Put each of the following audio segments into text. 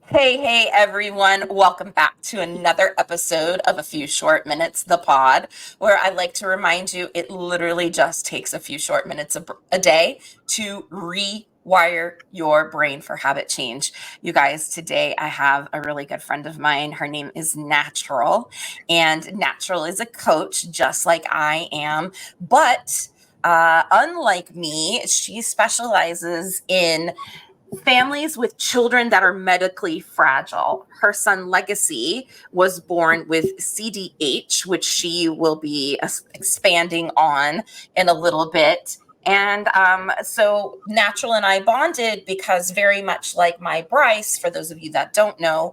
Hey, everyone. Welcome back to another episode of A Few Short Minutes, the pod, where I like to remind you it literally just takes a few short minutes a day to rewire your brain for habit change. You guys, today I have a really good friend of mine. Her name is Natural, and Natural is a coach just like I am, but unlike me, she specializes in families with children that are medically fragile. Her son Legacy was born with CDH, which she will be expanding on in a little bit. And so Natural and I bonded because, very much like my Bryce, for those of you that don't know,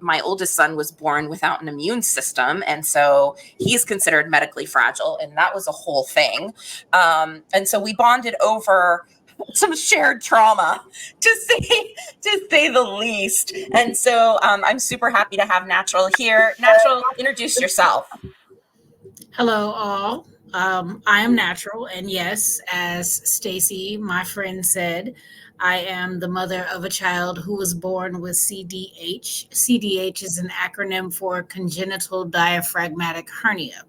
my oldest son was born without an immune system. And so he's considered medically fragile. And that was a whole thing. And so we bonded over some shared trauma, to say the least. And so I'm super happy to have Natural here. Natural, introduce yourself. Hello, all. I am Natural, and yes, as Stacy, my friend, said, I am the mother of a child who was born with CDH. CDH is an acronym for Congenital Diaphragmatic Hernia.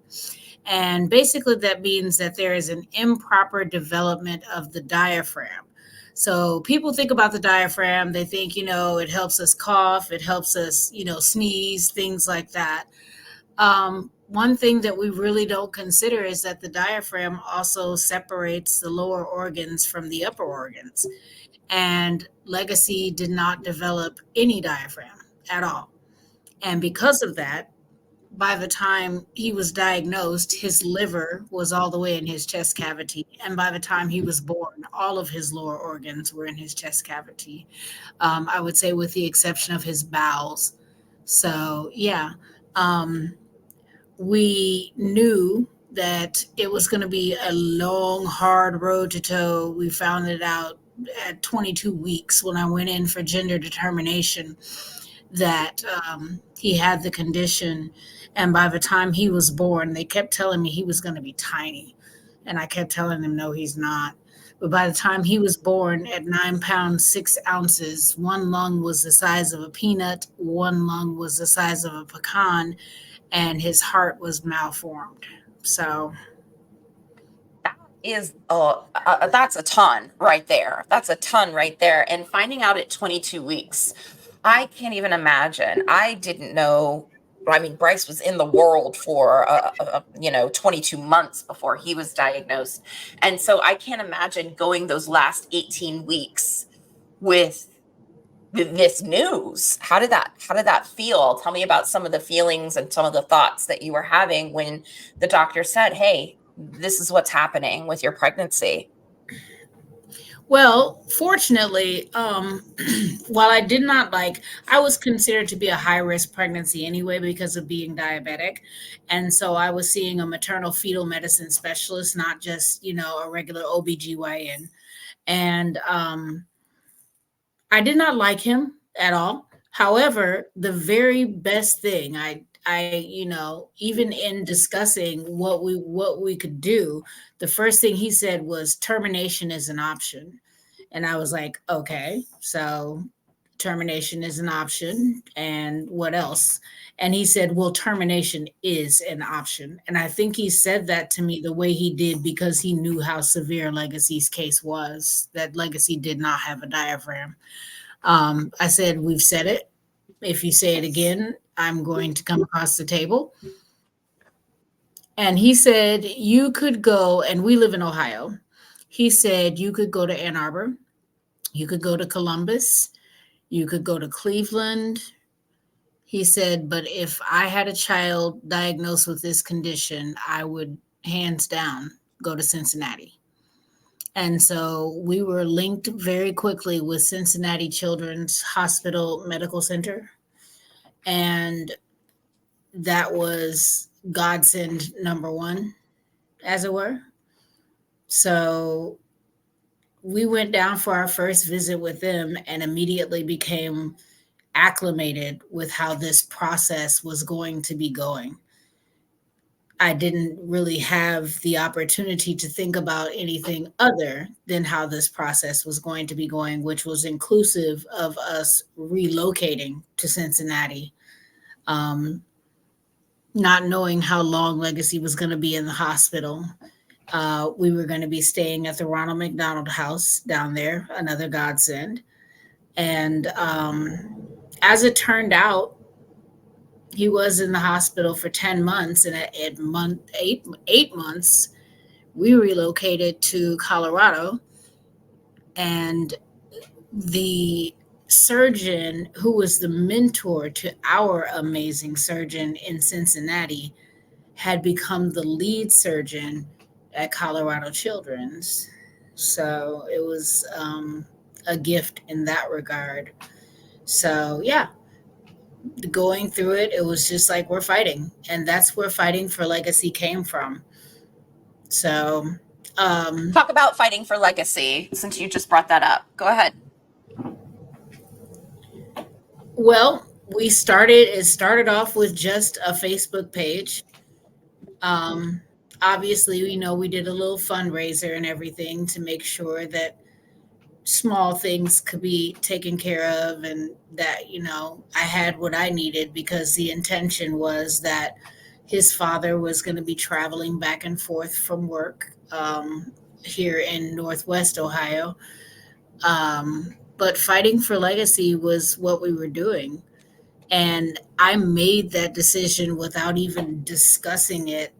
And basically, that means that there is an improper development of the diaphragm. So people think about the diaphragm, they think, it helps us cough, it helps us, sneeze, things like that. One thing that we really don't consider is that the diaphragm also separates the lower organs from the upper organs. And Legacy did not develop any diaphragm at all. And because of that, by the time he was diagnosed, his liver was all the way in his chest cavity. And by the time he was born, all of his lower organs were in his chest cavity. I would say, with the exception of his bowels. So, yeah. Um, we knew that it was going to be a long, hard road to toe. We found it out at 22 weeks when I went in for gender determination that he had the condition. And by the time he was born, they kept telling me he was going to be tiny. And I kept telling them, no, he's not. But by the time he was born at 9 pounds, 6 ounces, one lung was the size of a peanut, one lung was the size of a pecan, and his heart was malformed. So, That's a ton right there. That's a ton right there. And finding out at 22 weeks, I can't even imagine. I didn't know. I mean, Bryce was in the world for 22 months before he was diagnosed, and so I can't imagine going those last 18 weeks with this news. How did that feel? Tell me about some of the feelings and some of the thoughts that you were having when the doctor said, "Hey, this is what's happening with your pregnancy." well, fortunately, while I did not I was considered to be a high risk pregnancy anyway because of being diabetic. And so I was seeing a maternal fetal medicine specialist, not just, a regular OBGYN. And I did not like him at all. However, the very best thing even in discussing what we could do, the first thing he said was termination is an option. And I was like, okay, so termination is an option. And what else? And he said, well, termination is an option. And I think he said that to me the way he did because he knew how severe Legacy's case was, that Legacy did not have a diaphragm. I said, we've said it. If you say it again, I'm going to come across the table. And he said, you could go, and we live in Ohio. He said, you could go to Ann Arbor, you could go to Columbus, you could go to Cleveland. He said, but if I had a child diagnosed with this condition, I would hands down go to Cincinnati. And so we were linked very quickly with Cincinnati Children's Hospital Medical Center. And that was godsend number one, as it were. So we went down for our first visit with them and immediately became acclimated with how this process was going to be going. I didn't really have the opportunity to think about anything other than how this process was going to be going, which was inclusive of us relocating to Cincinnati, um, not knowing how long Legacy was going to be in the hospital. We were going to be staying at the Ronald McDonald House down there, another godsend. And as it turned out, he was in the hospital for 10 months. And at month 8 months, we relocated to Colorado. And the surgeon who was the mentor to our amazing surgeon in Cincinnati had become the lead surgeon at Colorado Children's. So it was a gift in that regard. So, yeah, going through it, it was just like we're fighting. And that's where Fighting for Legacy came from. So, um, Talk about fighting for legacy since you just brought that up. Go ahead. well, it started off with just a Facebook page. Um, Obviously, we did a little fundraiser and everything to make sure that small things could be taken care of and that, I had what I needed because the intention was that his father was going to be traveling back and forth from work here in Northwest Ohio. But Fighting for Legacy was what we were doing. And I made that decision without even discussing it,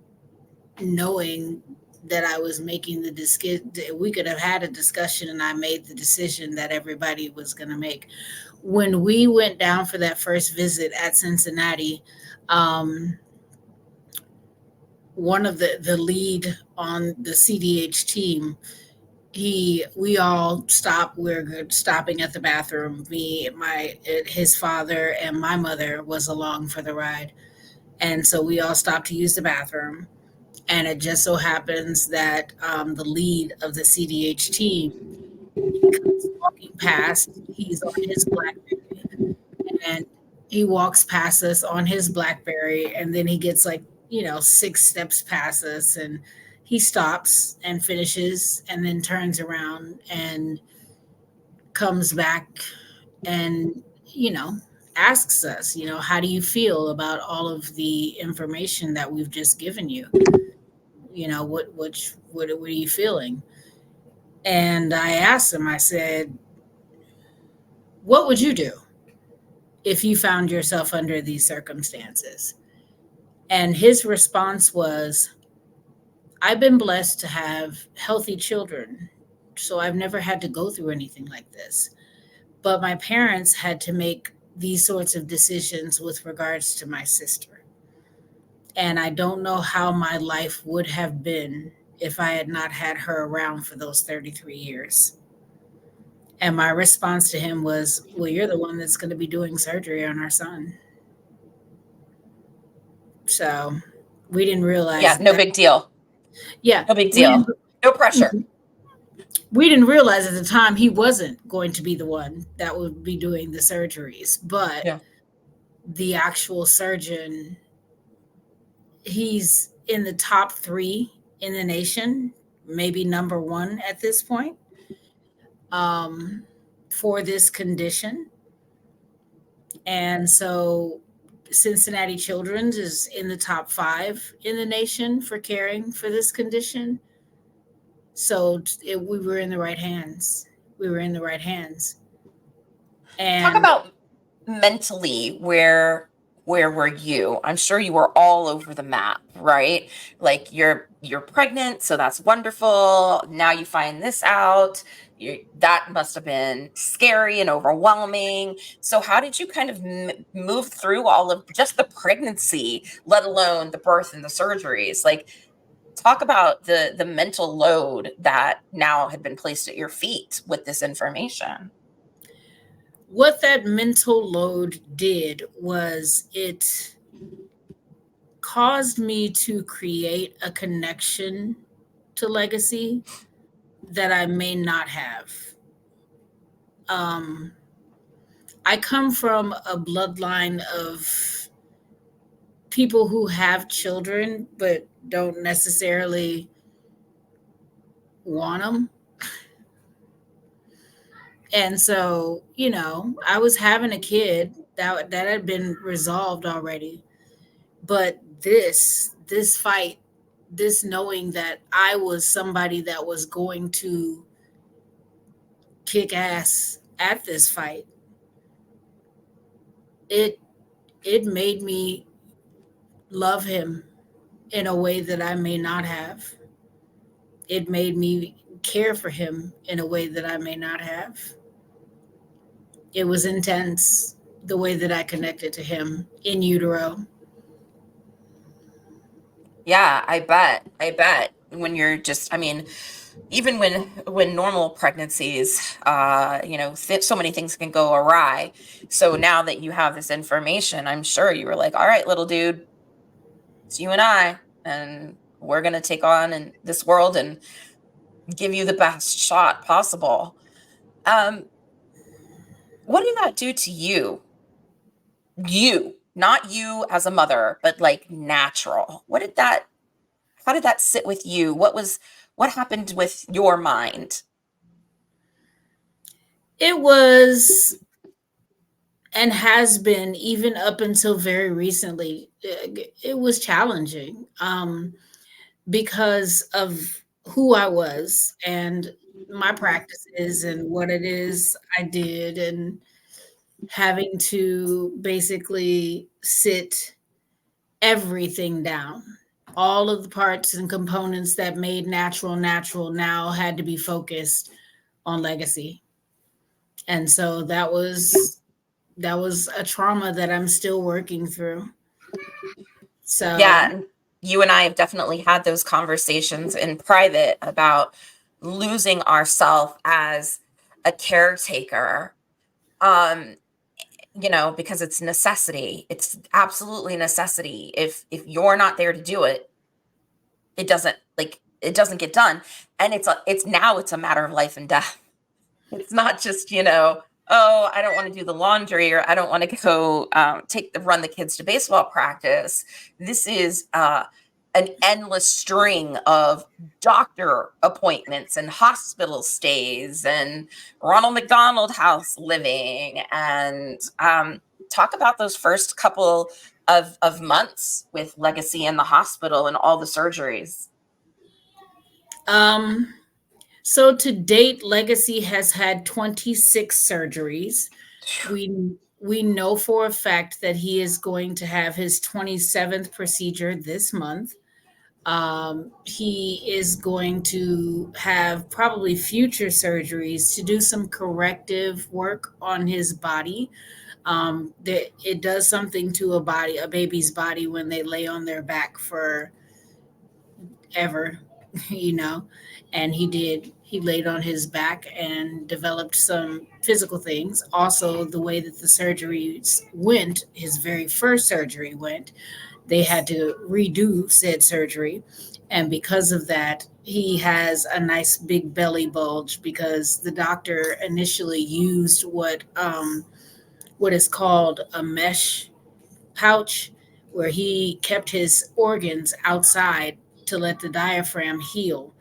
knowing that I was making the discussion. We could have had a discussion, and I made the decision that everybody was going to make. When we went down for that first visit at Cincinnati, um, one of the lead on the CDH team, we all stopped. We're stopping at the bathroom. His father and my mother was along for the ride, and so we all stopped to use the bathroom. And it just so happens that the lead of the CDH team, he comes walking past. He's on his BlackBerry, and he walks past us on his BlackBerry, and then he gets like 6 steps past us, and he stops and finishes, and then turns around and comes back and asks us, how do you feel about all of the information that we've just given you? What are you feeling? And I asked him, I said, what would you do if you found yourself under these circumstances? And his response was, I've been blessed to have healthy children, so I've never had to go through anything like this. But my parents had to make these sorts of decisions with regards to my sister. And I don't know how my life would have been if I had not had her around for those 33 years. And my response to him was, well, you're the one that's going to be doing surgery on our son. So we didn't Yeah, realize no that. big deal. Yeah, No big we didn't. deal. No pressure. We didn't realize at the time he wasn't going to be the one that would be doing the surgeries, but Yeah. the actual surgeon, he's in the top 3 in the nation, maybe number 1 at this point, um, for this condition. And so Cincinnati Children's is in the top 5 in the nation for caring for this condition. So we were in the right hands. We were in the right hands. Talk And about mentally where were you? I'm sure you were all over the map, right? Like you're pregnant, so that's wonderful. Now you find this out. That must have been scary and overwhelming. So how did you kind of move through all of just the pregnancy, let alone the birth and the surgeries? Like talk about the mental load that now had been placed at your feet with this information. what that mental load did was it caused me to create a connection to legacy that I may not have. Um, I come from a bloodline of people who have children but don't necessarily want them. And so, I was having a kid that had been resolved already. But this fight, this knowing that I was somebody that was going to kick ass at this fight, it it made me love him in a way that I may not have. It made me care for him in a way that I may not have. It was intense the way that I connected to him in utero. Yeah, I bet. I bet when you're just, I mean, even when normal pregnancies, so many things can go awry. So now that you have this information, I'm sure you were like, all right, little dude, it's you and we're gonna take on in this world and give you the best shot possible. Um, what did that do to you? You, not you as a mother, but like natural. How did that sit with you? What happened with your mind? It was and has been even up until very recently. It was challenging because of who I was and my practices and what it is I did, and having to basically sit everything down. All of the parts and components that made natural now had to be focused on legacy. And so that was a trauma that I'm still working through. Yeah, So, and you and I have definitely had those conversations in private about losing ourself as a caretaker. Um, because it's necessity. It's absolutely necessity. If you're not there to do it, it doesn't get done. And it's a matter of life and death. It's not just, oh, I don't want to do the laundry or I don't want to go run the kids to baseball practice. This is an endless string of doctor appointments and hospital stays and Ronald McDonald House living. And talk about those first couple of months with Legacy in the hospital and all the surgeries. um, so to date, Legacy has had 26 surgeries. We know for a fact that he is going to have his 27th procedure this month. He is going to have probably future surgeries to do some corrective work on his body. That it does something to a baby's body when they lay on their back for ever, you know. And he did. He laid on his back and developed some physical things. Also, the way that the surgeries went, his very first surgery went, they had to redo said surgery. And because of that, he has a nice big belly bulge because the doctor initially used what is called a mesh pouch, where he kept his organs outside to let the diaphragm heal.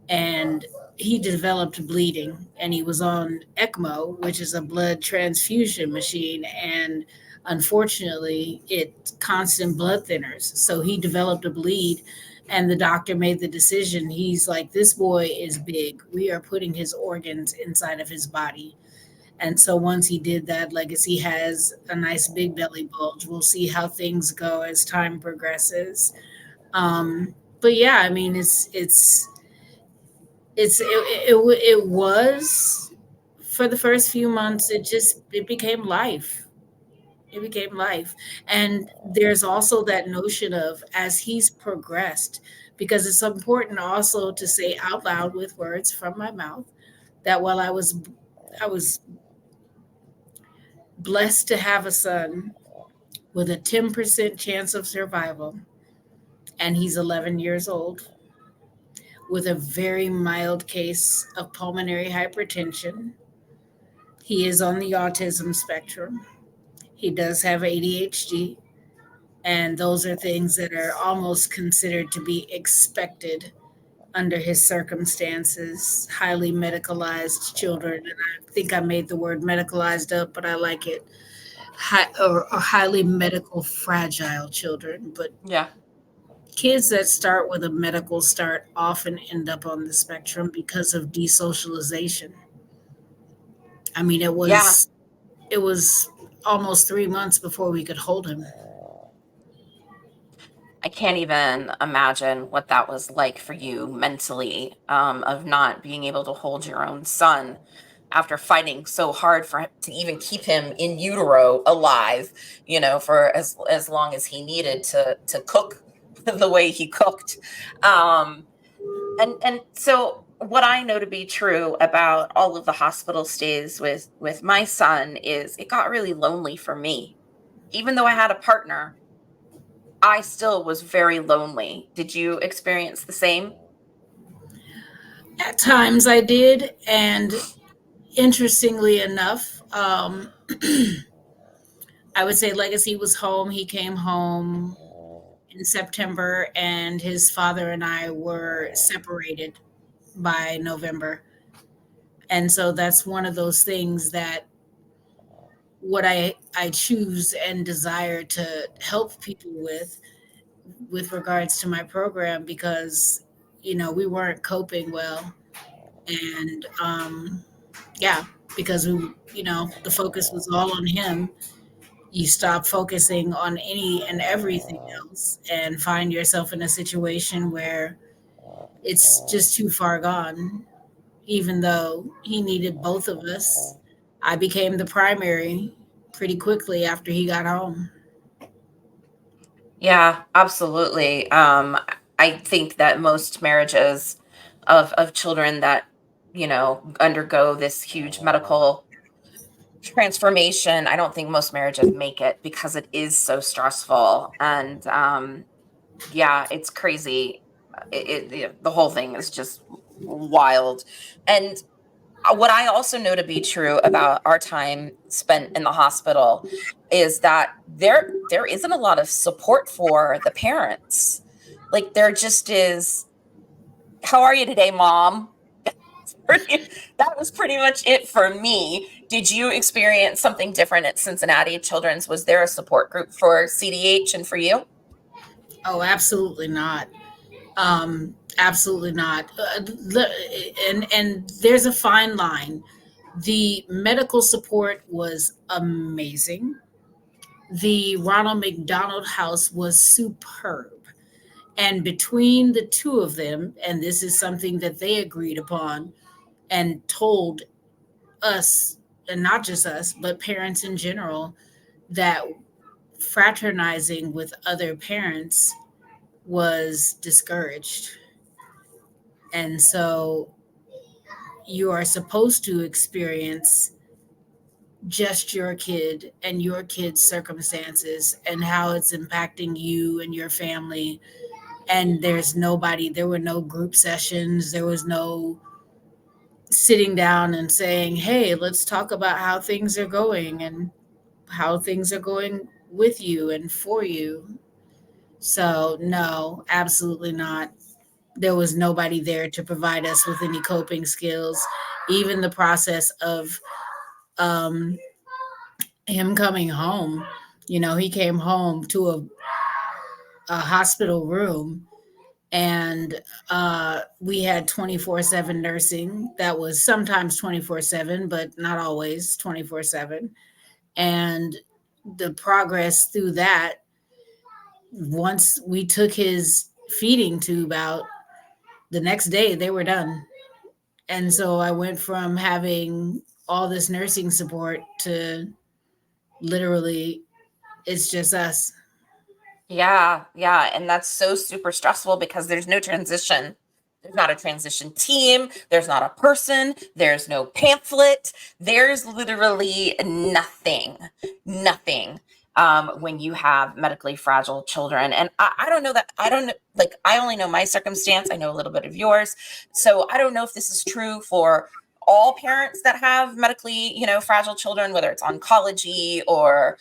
And he developed bleeding, and he was on ECMO, which is a blood transfusion machine. And unfortunately, it constant blood thinners. So he developed a bleed, and the doctor made the decision. He's like, this boy is big. We are putting his organs inside of his body. And so once he did that, Legacy has a nice big belly bulge. We'll see how things go as time progresses. But yeah, I mean, it was for the first few months. It became life. It became life. And there's also that notion of as he's progressed, because it's important also to say out loud with words from my mouth that while I was blessed to have a son with a 10% chance of survival, and he's 11 years old with a very mild case of pulmonary hypertension. He is on the autism spectrum. He does have ADHD, And those are things that are almost considered to be expected under his circumstances. Highly medicalized children, and I think I made the word medicalized up, but I like it. Or highly medical fragile children, but Yeah. kids that start with a medical start often end up on the spectrum because of desocialization. I mean, Yeah. it was almost 3 months before we could hold him. I can't even imagine what that was like for you mentally, of not being able to hold your own son after fighting so hard for him to even keep him in utero alive, for as long as he needed to cook the way he cooked. Um, and so what I know to be true about all of the hospital stays with my son is it got really lonely for me. Even though I had a partner, I still was very lonely. Did you experience the same? At times I did, and interestingly enough, I would say Legacy was home. He came home in September, and his father and I were separated by November. And so that's one of those things that what I choose and desire to help people with regards to my program, because we weren't coping well, and yeah, because the focus was all on him. You stop focusing on any and everything else and find yourself in a situation where it's just too far gone. Even though he needed both of us, I became the primary pretty quickly after he got home. Yeah, absolutely. I think that most marriages of children that, undergo this huge medical transformation, I don't think most marriages make it because it is so stressful. And yeah, it's crazy. The whole thing is just wild. And what I also know to be true about our time spent in the hospital is that there isn't a lot of support for the parents. Like there just is, how are you today, mom? That was pretty much it for me. Did you experience something different at Cincinnati Children's? Was there a support group for CDH and for you? Oh, absolutely not. Absolutely not. And there's a fine line. The medical support was amazing. The Ronald McDonald House was superb. And between the two of them, and this is something that they agreed upon and told us, and not just us, but parents in general, that fraternizing with other parents was discouraged. And so you are supposed to experience just your kid and your kid's circumstances and how it's impacting you and your family. And there were no group sessions, there was no sitting down and saying, hey, let's talk about how things are going and how things are going with you and for you. So, no, absolutely not. There was nobody there to provide us with any coping skills. Even the process of um, him coming home, he came home to a hospital room, and we had 24/7 nursing. That was sometimes 24/7, but not always 24/7. And the progress through that, once we took his feeding tube out, the next day they were done. And so I went from having all this nursing support to literally it's just us. Yeah, yeah, and that's so super stressful because there's no transition. There's not a transition team, there's not a person, there's no pamphlet, there's literally nothing, nothing, when you have medically fragile children. And I don't know that, I don't know, like, I only know my circumstance, I know a little bit of yours. So I don't know if this is true for all parents that have medically, fragile children, whether it's oncology or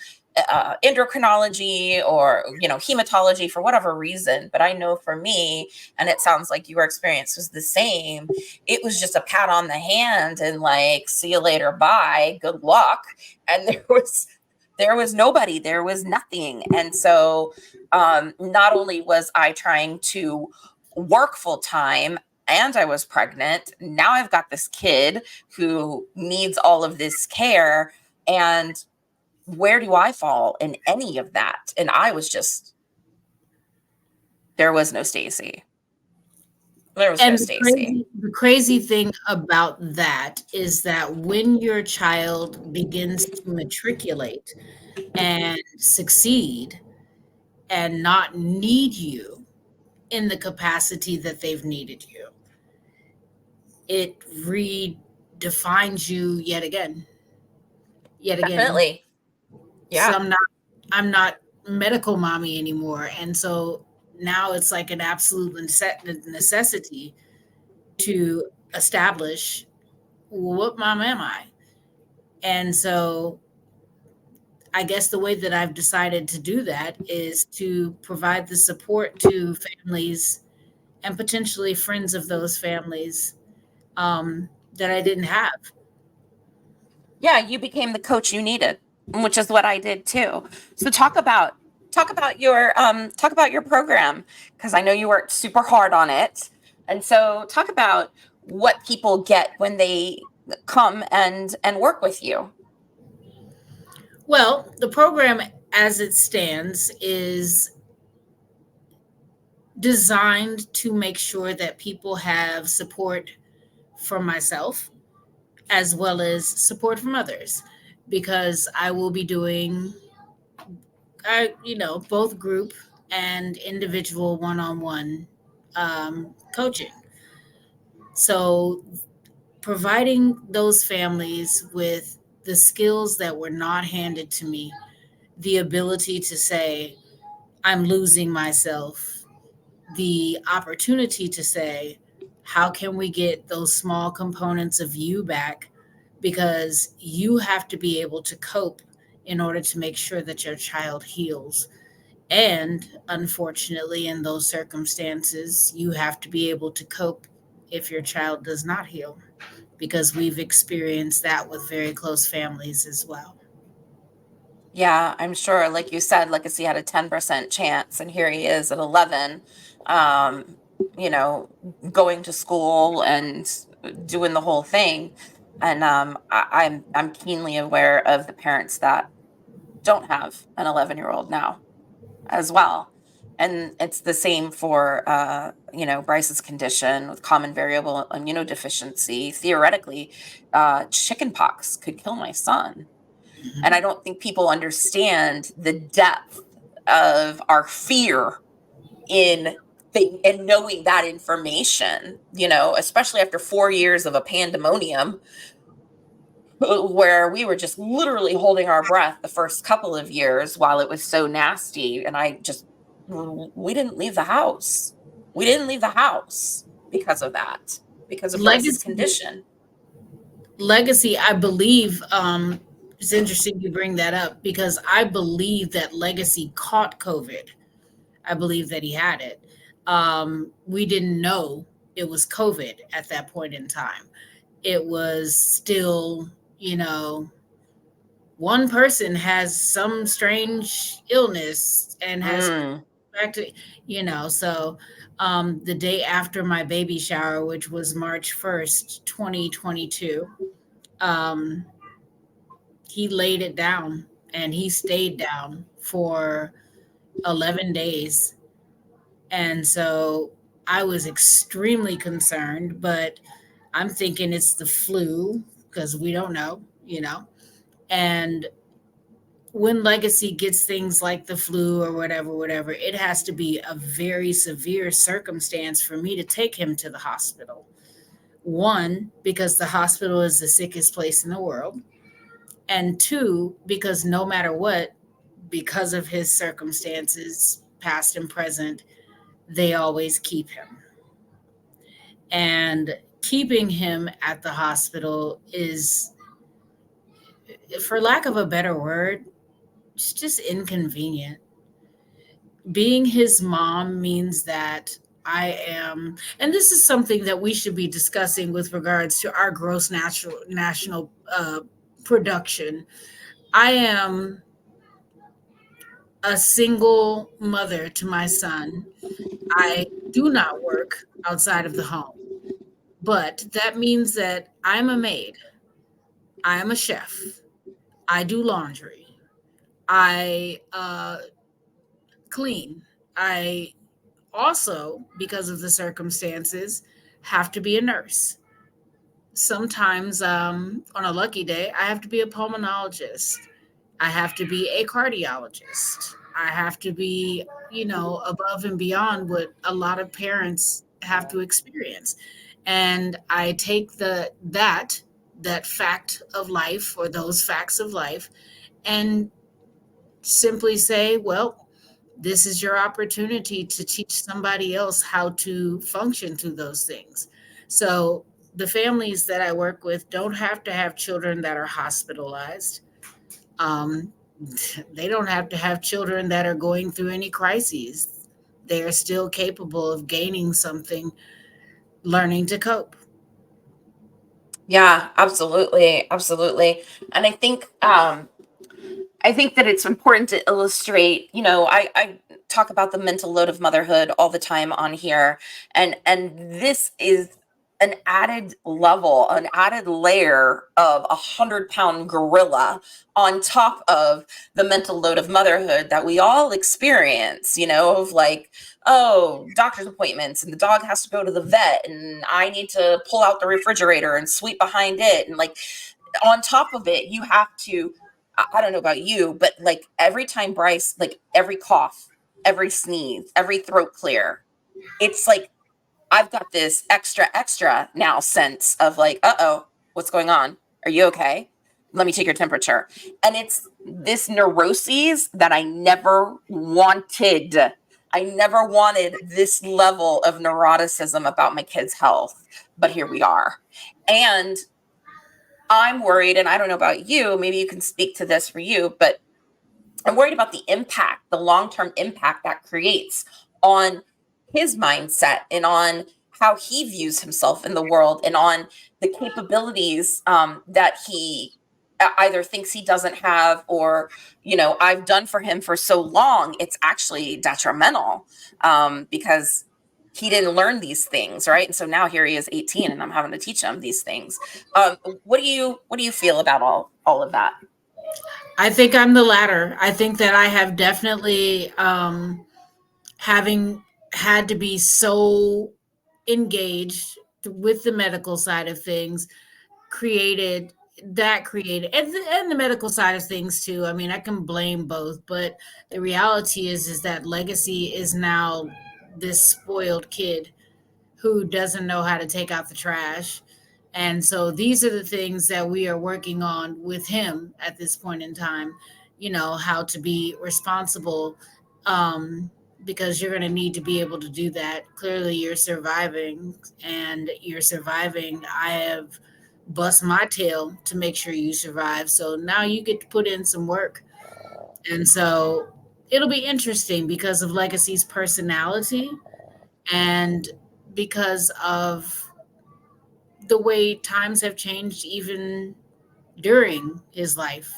endocrinology or hematology for whatever reason. But I know for me, and it sounds like your experience was the same, it was just a pat on the hand and like, see you later, bye, good luck. And there was nobody, there was nothing. And so not only was I trying to work full time and I was pregnant, now I've got this kid who needs all of this care. And where do I fall in any of that? And I was just, there was no Stacy. There was no And Stacy. the crazy thing about that is that when your child begins to matriculate and succeed and not need you in the capacity that they've needed you, it redefines you yet again. Yet again. Definitely. So Yeah. I'm not medical mommy anymore. And so now it's like an absolute necessity to establish what mom am I? And so I guess the way that I've decided to do that is to provide the support to families and potentially friends of those families that I didn't have. Yeah, you became the coach you needed, which is what I did too. So talk about your program, because I know you worked super hard on it. And so talk about what people get when they come and work with you. Well, the program as it stands is designed to make sure that people have support from myself as well as support from others because I will be doing both group and individual one-on-one coaching. So providing those families with the skills that were not handed to me, the ability to say I'm losing myself, the opportunity to say, how can we get those small components of you back? Because you have to be able to cope in order to make sure that your child heals. And unfortunately, in those circumstances, you have to be able to cope if your child does not heal, because we've experienced that with very close families as well. Yeah, I'm sure, like you said, Legacy had a 10% chance, and here he is at 11, um, you know, going to school and doing the whole thing. And I'm keenly aware of the parents that don't have an 11-year-old now as well. And it's the same for Bryce's condition with common variable immunodeficiency. Theoretically, chickenpox could kill my son. And I don't think people understand the depth of our fear in and knowing that information, especially after 4 years of a pandemonium where we were just literally holding our breath the first couple of years while it was so nasty. And we didn't leave the house. We didn't leave the house because of that, because of Bryce's Legacy, condition. legacy, I believe, it's interesting you bring that up because I believe that Legacy caught COVID. I believe that he had it. We didn't know it was COVID at that point in time. It was still, one person has some strange illness and has Mm, back to, so the day after my baby shower, which was March 1st, 2022, um, he laid it down and he stayed down for 11 days. And so I was extremely concerned, but I'm thinking it's the flu because we don't know. And when Legacy gets things like the flu or whatever, it has to be a very severe circumstance for me to take him to the hospital. One, because the hospital is the sickest place in the world. And two, because no matter what, because of his circumstances, past and present, they always keep him. And keeping him at the hospital is, for lack of a better word, it's just inconvenient. Being his mom means that I am, and this is something that we should be discussing with regards to our gross natural national production. I am a single mother to my son. I do not work outside of the home, but that means that I'm a maid. I am a chef. I do laundry. I clean. I also, because of the circumstances, have to be a nurse. Sometimes, on a lucky day, I have to be a pulmonologist. I have to be a cardiologist. I have to be, above and beyond what a lot of parents have to experience. And I take that fact of life, or those facts of life, and simply say, well, this is your opportunity to teach somebody else how to function through those things. So the families that I work with don't have to have children that are hospitalized. Um, they don't have to have children that are going through any crises. They are still capable of gaining something, learning to cope. Yeah, absolutely, absolutely. And I think that it's important to illustrate, I talk about the mental load of motherhood all the time on here. And this is an added level, an added layer of 100-pound gorilla on top of the mental load of motherhood that we all experience, of like, oh, doctor's appointments and the dog has to go to the vet and I need to pull out the refrigerator and sweep behind it. And like on top of it, you have to, I don't know about you, but like every time Bryce, like every cough, every sneeze, every throat clear, it's like I've got this extra now sense of like, uh-oh, what's going on? Are you okay? Let me take your temperature. And it's this neuroses that I never wanted. I never wanted this level of neuroticism about my kids' health, but here we are. And I'm worried, and I don't know about you, maybe you can speak to this for you, but I'm worried about the impact, the long-term impact that creates on his mindset and on how he views himself in the world and on the capabilities that he either thinks he doesn't have or, I've done for him for so long, it's actually detrimental because he didn't learn these things, right? And so now here he is 18 and I'm having to teach him these things. What do you feel about all of that? I think I'm the latter. I think that I have definitely, having had to be so engaged with the medical side of things, created and the medical side of things too. I mean, I can blame both, but the reality is that legacy is now this spoiled kid who doesn't know how to take out the trash. And so these are the things that we are working on with him at this point in time, how to be responsible, um, because you're going to need to be able to do that. Clearly, you're surviving, and you're surviving. I have bust my tail to make sure you survive. So now you get to put in some work. And so it'll be interesting because of Legacy's personality, and because of the way times have changed even during his life.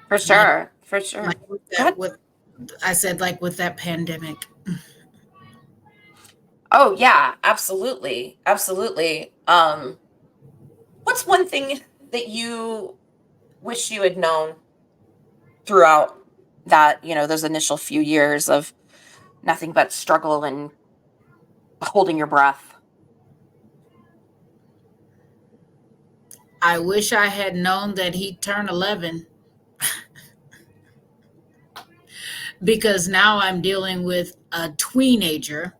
For like sure, for like sure. with Go that ahead. with I said, like with that pandemic. Oh yeah, absolutely. Absolutely. What's one thing that you wish you had known throughout that, those initial few years of nothing but struggle and holding your breath? I wish I had known that he'd turn 11, because now I'm dealing with a teenager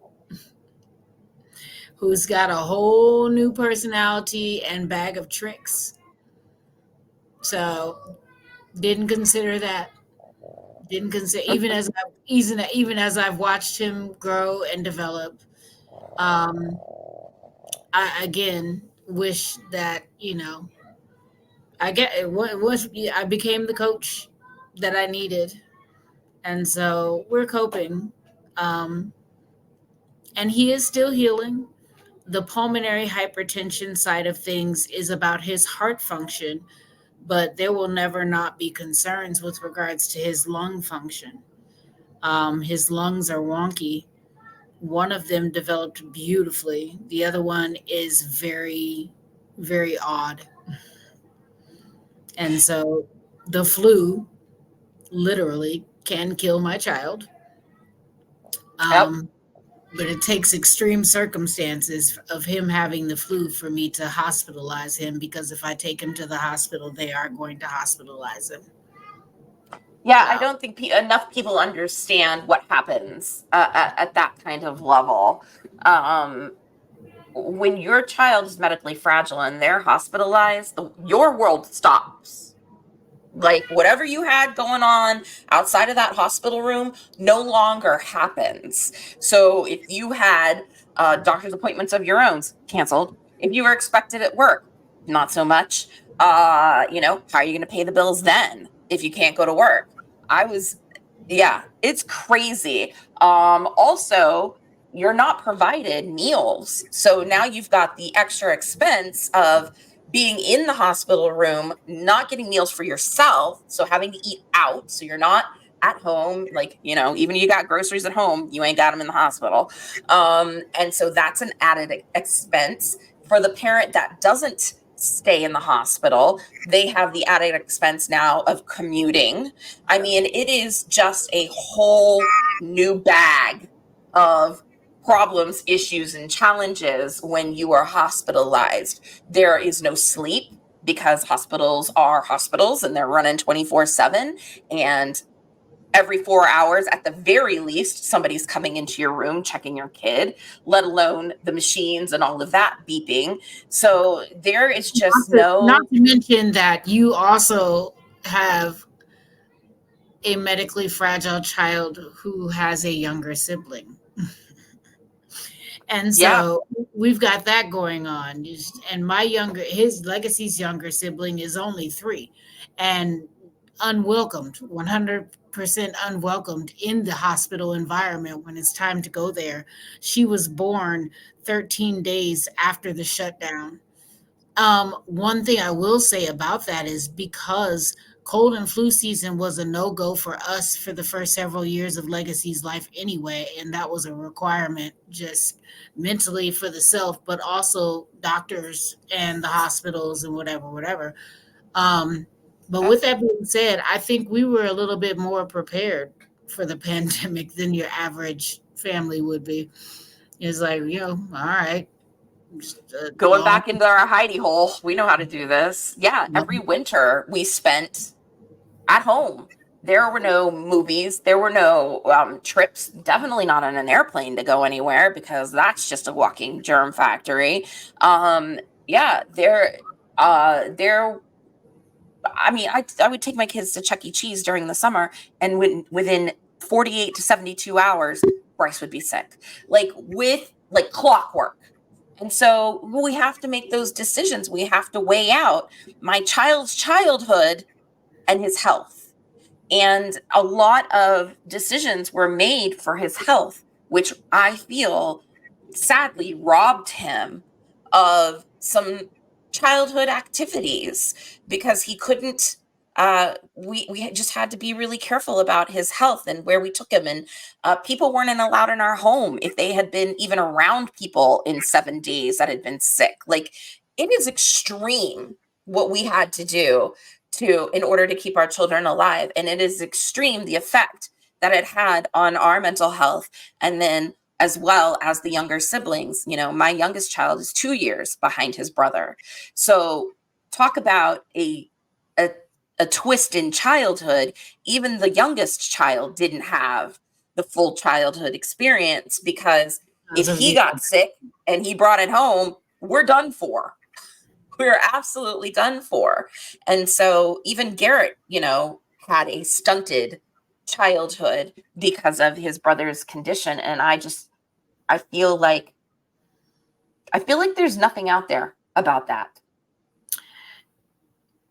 who's got a whole new personality and bag of tricks. So didn't consider that. Didn't consider, even as I've watched him grow and develop. Um, I again wish that, I get it. What was I became the coach that I needed, and so we're coping. Um, and he is still healing. The pulmonary hypertension side of things is about his heart function, but there will never not be concerns with regards to his lung function. His lungs are wonky. One of them developed beautifully. The other one is very, very odd. And so the flu literally can kill my child. Yep. Um, but it takes extreme circumstances of him having the flu for me to hospitalize him, because if I take him to the hospital, they are going to hospitalize him. Yeah, I So, don't think enough people understand what happens at that kind of level. Um, when your child is medically fragile and they're hospitalized, your world stops. Like whatever you had going on outside of that hospital room no longer happens. So if you had doctor's appointments of your own canceled, if you were expected at work, not so much. How are you going to pay the bills then if you can't go to work? I was, yeah, it's crazy. Also, you're not provided meals. So now you've got the extra expense of being in the hospital room, not getting meals for yourself, so having to eat out, so you're not at home, like, even if you got groceries at home, you ain't got them in the hospital. And so that's an added expense for the parent that doesn't stay in the hospital. They have the added expense now of commuting. I mean, it is just a whole new bag of problems, issues, and challenges when you are hospitalized. There is no sleep because hospitals are hospitals and they're running 24/7. And every 4 hours, at the very least, somebody's coming into your room checking your kid, let alone the machines and all of that beeping. So there is just not no, to mention that you also have a medically fragile child who has a younger sibling. And yeah, so we've got that going on. And his legacy's younger sibling is only 3, and unwelcomed, 100% unwelcomed in the hospital environment when it's time to go there. She was born 13 days after the shutdown. One thing I will say about that is, because cold and flu season was a no go for us for the first several years of Legacy's life anyway, and that was a requirement just mentally for the self, but also doctors and the hospitals and whatever, whatever. Um, but with that being said, I think we were a little bit more prepared for the pandemic than your average family would be. It's like, all right, just a going long, back into our hidey hole, we know how to do this. Yeah, every long winter we spent at home. There were no movies. There were no trips. Definitely not on an airplane to go anywhere because that's just a walking germ factory. Yeah, there. I mean, I would take my kids to Chuck E. Cheese during the summer, and within 48 to 72 hours, Bryce would be sick, like with like clockwork. And so we have to make those decisions. We have to weigh out my child's childhood and his health. And a lot of decisions were made for his health, which I feel sadly robbed him of some childhood activities because he couldn't. We just had to be really careful about his health and where we took him, and people weren't allowed in our home if they had been even around people in 7 days that had been sick. Like, it is extreme what we had to do to in order to keep our children alive, and it is extreme the effect that it had on our mental health, and then as well as the younger siblings. My youngest child is 2 years behind his brother. So talk about a, a twist in childhood. Even the youngest child didn't have the full childhood experience because because if of he the got sick and he brought it home, we're done for. We're absolutely done for. And so even Garrett, had a stunted childhood because of his brother's condition. And I feel like there's nothing out there about that.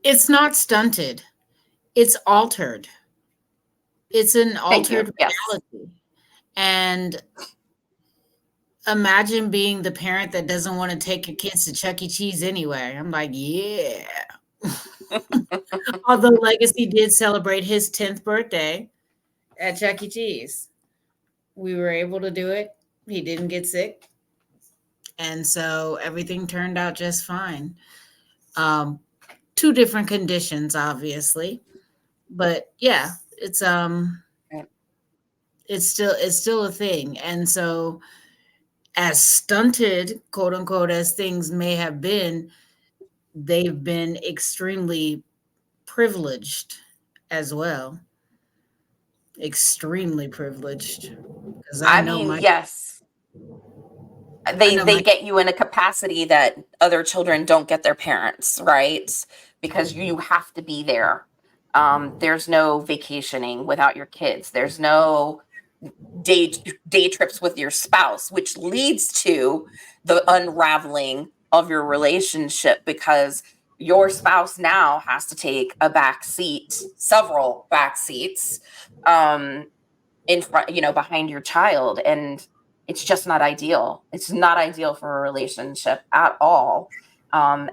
It's not stunted. It's altered. It's an Thank you. altered Yes. reality. And imagine being the parent that doesn't want to take your kids to Chuck E. Cheese anyway. I'm like, yeah. Although Legacy did celebrate his 10th birthday at Chuck E. Cheese, we were able to do it. He didn't get sick. And so everything turned out just fine. Um, Two different conditions, obviously. But yeah, Right. it's still a thing. And so as stunted, quote unquote, as things may have been, they've been extremely privileged as well. Extremely privileged. Because I mean, yes, I they know they my get you in a capacity that other children don't get their parents, right? Because you have to be there. There's no vacationing without your kids. There's no day day trips with your spouse, which leads to the unraveling of your relationship because your spouse now has to take a back seat, several back seats, um, in front, behind your child, and it's just not ideal. It's not ideal for a relationship at all.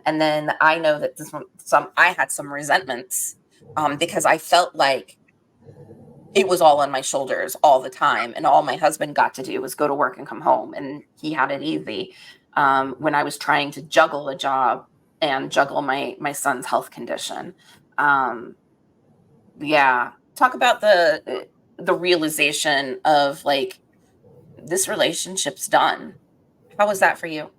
And then I know that this one, some I had some resentments because I felt like it was all on my shoulders all the time, and all my husband got to do was go to work and come home, and he had it easy. When I was trying to juggle a job and juggle my son's health condition. um, yeah, talk about the realization of like this relationship's done. How was that for you?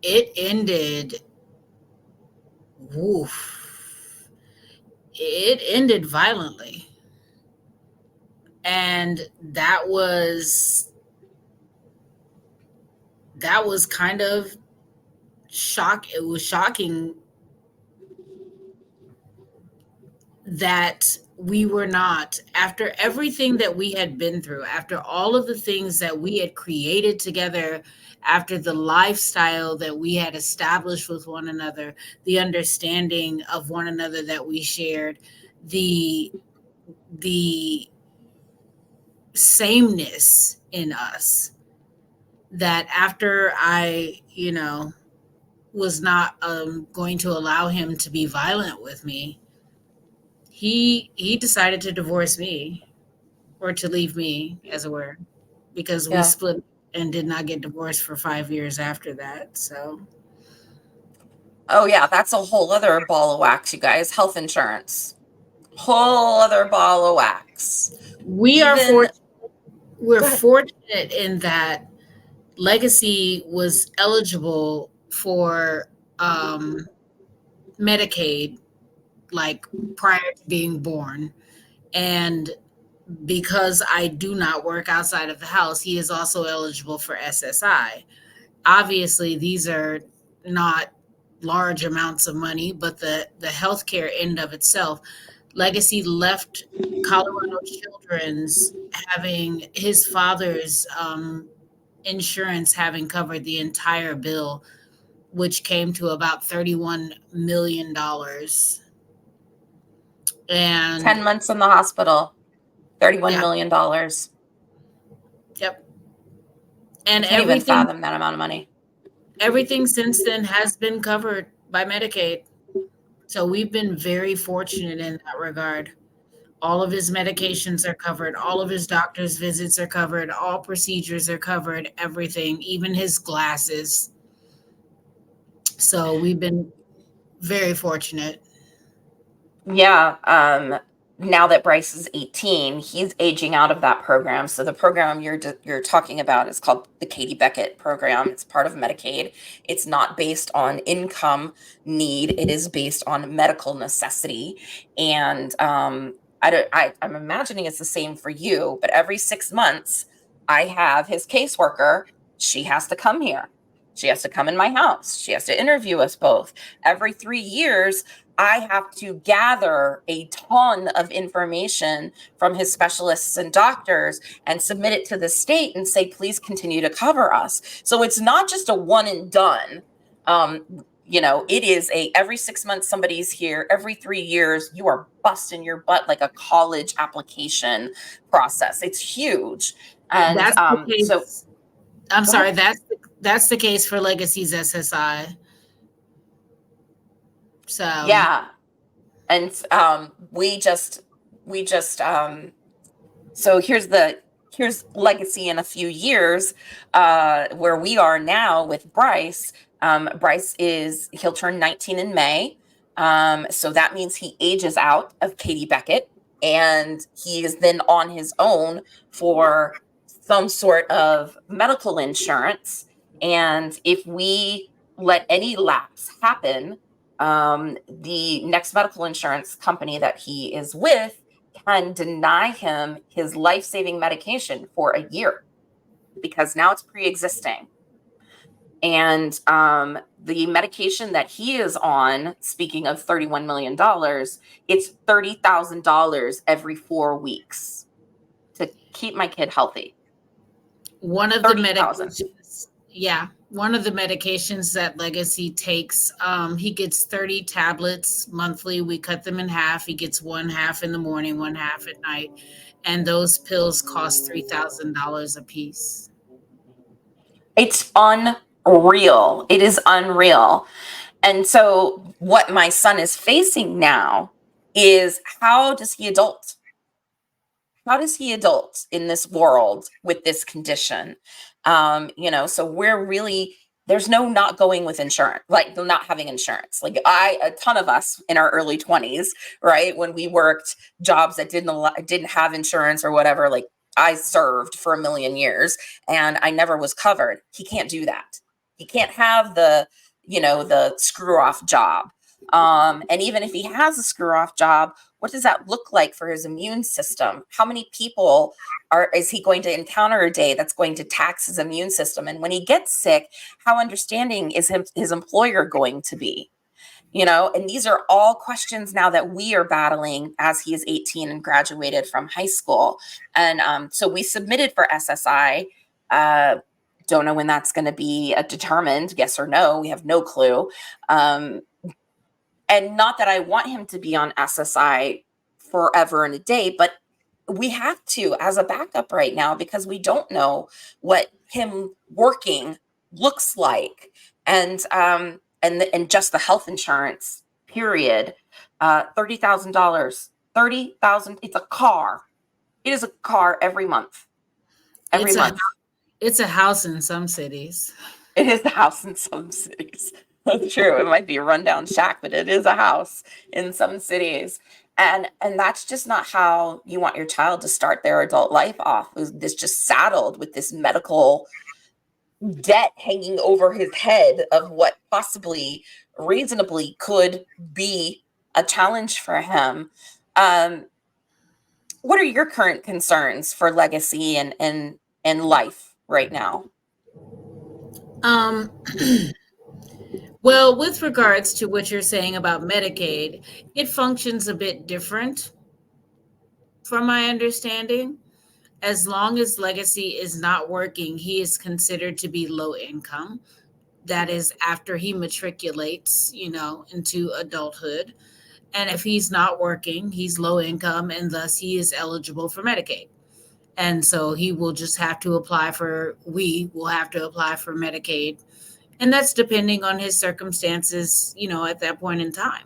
it ended woof. It ended violently. And that was kind of it was shocking that we were not, after everything that we had been through, after all of the things that we had created together, after the lifestyle that we had established with one another, the understanding of one another that we shared, the the sameness in us, that after I, was not going to allow him to be violent with me, he decided to divorce me, or to leave me, as it were, because we Yeah. split and did not get divorced for 5 years after that. So Oh yeah, that's a whole other ball of wax, you guys. Health insurance, whole other ball of wax. we are Even fortunate. We're Go ahead. fortunate in that Legacy was eligible for Medicaid, like prior to being born, and because I do not work outside of the house, he is also eligible for SSI. Obviously, these are not large amounts of money, but the healthcare end of itself. Legacy left Colorado Children's having his father's insurance having covered the entire bill, which came to about $31 million. 10 And months in the hospital, $31 yeah, million. yep. I And can't even fathom that amount of money. everything since then has been covered by Medicaid. So we've been very fortunate in that regard. All of his medications are covered, all of his doctor's visits are covered, all procedures are covered, everything, even his glasses. So we've been very fortunate. Yeah, now that Bryce is 18, he's aging out of that program. So the program you're talking about is called the Katie Beckett program. It's part of Medicaid. It's not based on income need. It is based on medical necessity. And I don't I'm imagining it's the same for you, but every 6 months I have his caseworker. She has to come here. She has to come in my house. She has to interview us both. Every 3 years, I have to gather a ton of information from his specialists and doctors and submit it to the state and say, please continue to cover us. So it's not just a one and done. Um, it is every 6 months somebody's here, every 3 years you are busting your butt like a college application process. It's huge. And That's the so case. I'm go ahead. sorry. That's the case for Legacy's SSI. So Yeah. And we just so here's legacy in a few years, where we are now with Bryce. Bryce he'll turn 19 in May. So that means he ages out of Katie Beckett, and he is then on his own for some sort of medical insurance. And if we let any lapse happen, the next medical insurance company that he is with can deny him his life-saving medication for a year because now it's pre-existing. And the medication that he is on, speaking of $31 million, it's $30,000 every 4 weeks to keep my kid healthy. one of the 30,000. medications, yeah, one of the medications that Legacy takes, he gets 30 tablets monthly. We cut them in half. He gets one half in the morning, one half at night. And those pills cost $3,000 a piece. It's unreal. It is unreal. And so what my son is facing now is how does he adult? How does he adult in this world with this condition? So we're really, there's no not going with insurance, like not having insurance. Like a ton of us in our early 20s, right? When we worked jobs that didn't have insurance or whatever, like I served for a million years and I never was covered. He can't do that. He can't have the screw off job. And even if he has a screw off job, what does that look like for his immune system? How many people is he going to encounter a day that's going to tax his immune system? And when he gets sick, how understanding is his employer going to be? And these are all questions now that we are battling as he is 18 and graduated from high school. And so we submitted for SSI. Don't know when that's going to be determined, yes or no. We have no clue. And not that I want him to be on SSI forever and a day, but we have to as a backup right now because we don't know what him working looks like. And just the health insurance period, $30,000. 30,000, it's a car. It is a car every month. Every It's a month. it's a house in some cities. It is a house in some cities. That's true. It might be a rundown shack, but it is a house in some cities. And that's just not how you want your child to start their adult life off. This just saddled with this medical debt hanging over his head of what possibly reasonably could be a challenge for him. Um, what are your current concerns for legacy and life right now? Um, well, with regards to what you're saying about Medicaid, it functions a bit different from my understanding. As long as Legacy is not working, he is considered to be low income. That is after he matriculates, into adulthood. And if he's not working, he's low income and thus he is eligible for Medicaid. And so we will have to apply for Medicaid. And that's depending on his circumstances, at that point in time.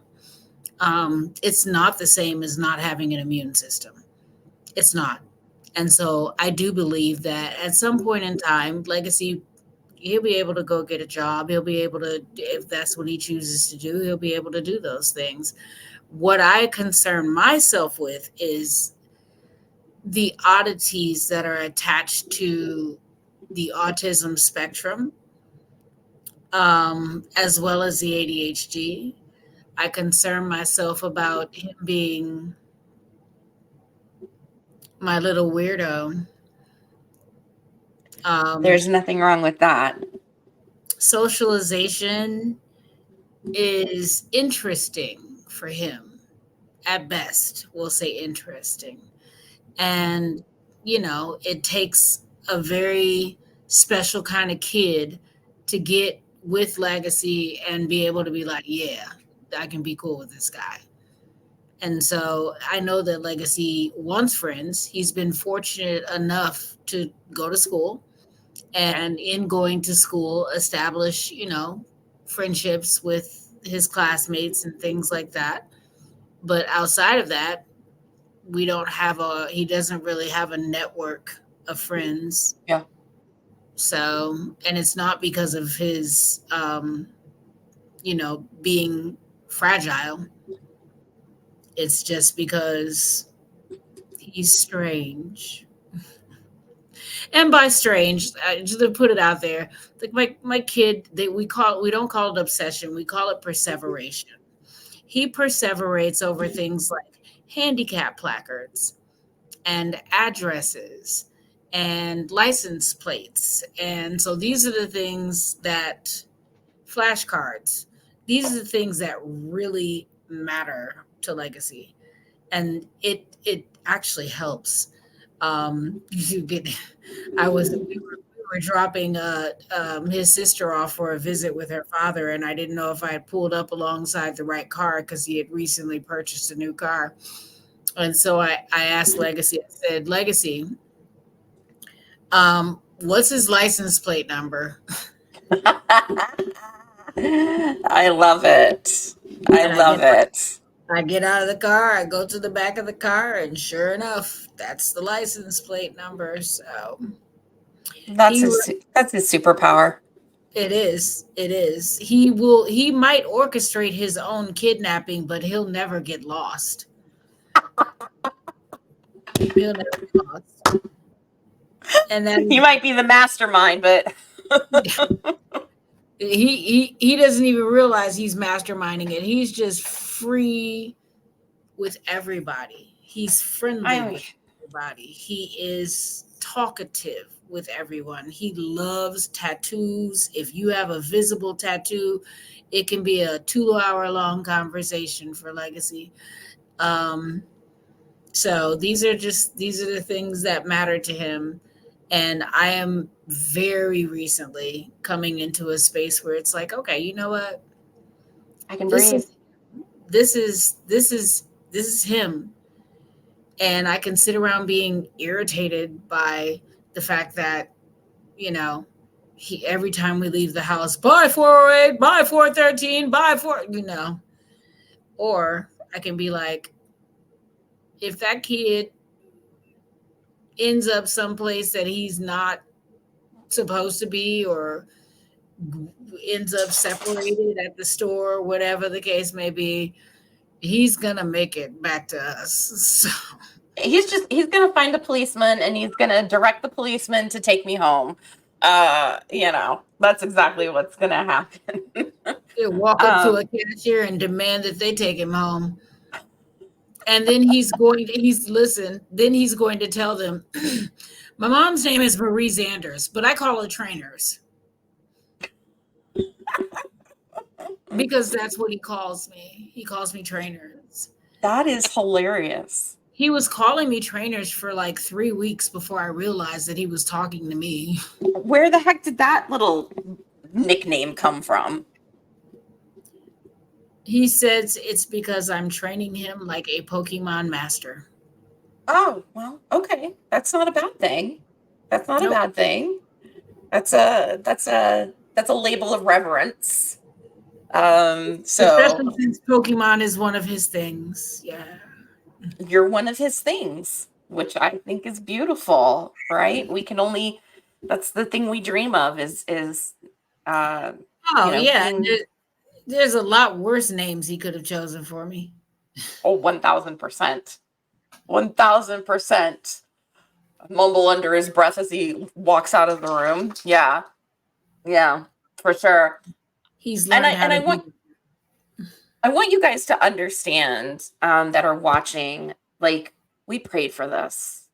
It's not the same as not having an immune system. It's not. And so I do believe that at some point in time, Legacy, he'll be able to go get a job. He'll be able to, if that's what he chooses to do, he'll be able to do those things. What I concern myself with is the oddities that are attached to the autism spectrum, as well as the ADHD. I concern myself about him being my little weirdo. There's nothing wrong with that. Socialization is interesting for him. At best, we'll say interesting. And, it takes a very special kind of kid to get with Legacy and be able to be like, yeah, I can be cool with this guy. And so I know that Legacy wants friends. He's been fortunate enough to go to school, and in going to school, establish, friendships with his classmates and things like that. But outside of that, he doesn't really have a network of friends. Yeah. So, and it's not because of his, being fragile. It's just because he's strange. And by strange, just to put it out there, like my kid, we don't call it obsession, we call it perseveration. He perseverates over things like handicap placards and addresses and license plates. And so these are the things that flashcards, these are the things that really matter to Legacy. And it actually helps. You get, we were dropping his sister off for a visit with her father, and I didn't know if I had pulled up alongside the right car because he had recently purchased a new car. And so I asked Legacy, I said, Legacy, what's his license plate number? I love it. I And love it. I get out of the car, I go to the back of the car, and sure enough, that's the license plate number. So he That's his superpower. it is. It is. He might orchestrate his own kidnapping, but he'll never get lost. He'll never get lost. And He then might be the mastermind, but he doesn't even realize he's masterminding it. He's just free with everybody. He's friendly I with everybody. He is talkative with everyone. He loves tattoos. If you have a visible tattoo, it can be a 2 hour long conversation for Legacy. Um, so these are the things that matter to him. And I am very recently coming into a space where it's like, okay, you know what? I can This breathe. is this is this is this is him. And I can sit around being irritated by the fact that, you know, he every time we leave the house, buy 408, buy 413, buy 4, or I can be like, if that kid ends up someplace that he's not supposed to be, or ends up separated at the store, whatever the case may be, he's gonna make it back to us. So, He's gonna find a policeman and he's gonna direct the policeman to take me home. That's exactly what's gonna happen. he'll walk up to um, a cashier and demand that they take him home. And then he's going to tell them, my mom's name is Marie Zanders, but I call her Trainers because that's what he calls me. He calls me Trainers. that is hilarious. He was calling me Trainers for like 3 weeks before I realized that he was talking to me. Where the heck did that little nickname come from? He says it's because I'm training him like a Pokemon master. Oh, well, okay. That's not a bad thing. That's not a Nope. bad thing. That's a label of reverence. So Especially since Pokemon is one of his things. Yeah. you're one of his things, which I think is beautiful, right? That's the thing we dream of is uh, Oh, yeah. being There's a lot worse names he could have chosen for me. 1000%. 1000%. Mumble under his breath as he walks out of the room. Yeah. Yeah, for sure. He's And I learned how and to I be. want you guys to understand that are watching, like, we prayed for this.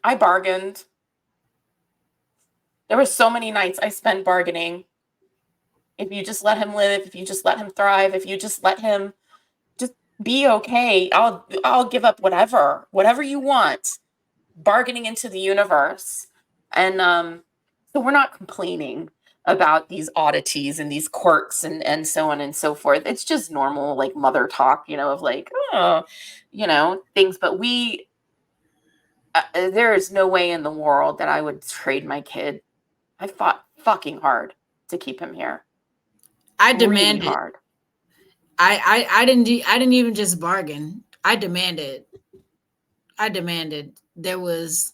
I bargained. There were so many nights I spent bargaining. If you just let him live, if you just let him thrive, if you just let him just be okay, I'll give up whatever you want. Bargaining into the universe. And So we're not complaining about these oddities and these quirks and so on and so forth. It's just normal like mother talk, of like, oh, things. But there is no way in the world that I would trade my kid. I fought fucking hard to keep him here. I Really demanded. hard. I didn't even just bargain. I demanded. I demanded there was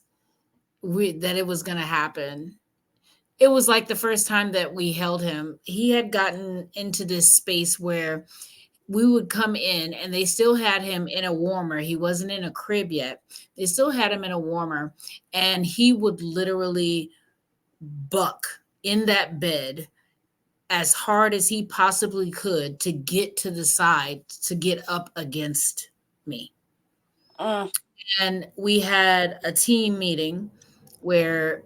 that it was going to happen. It was like the first time that we held him. He had gotten into this space where we would come in and they still had him in a warmer. He wasn't in a crib yet. They still had him in a warmer, and he would literally buck in that bed as hard as he possibly could to get to the side to get up against me. Mm, And we had a team meeting where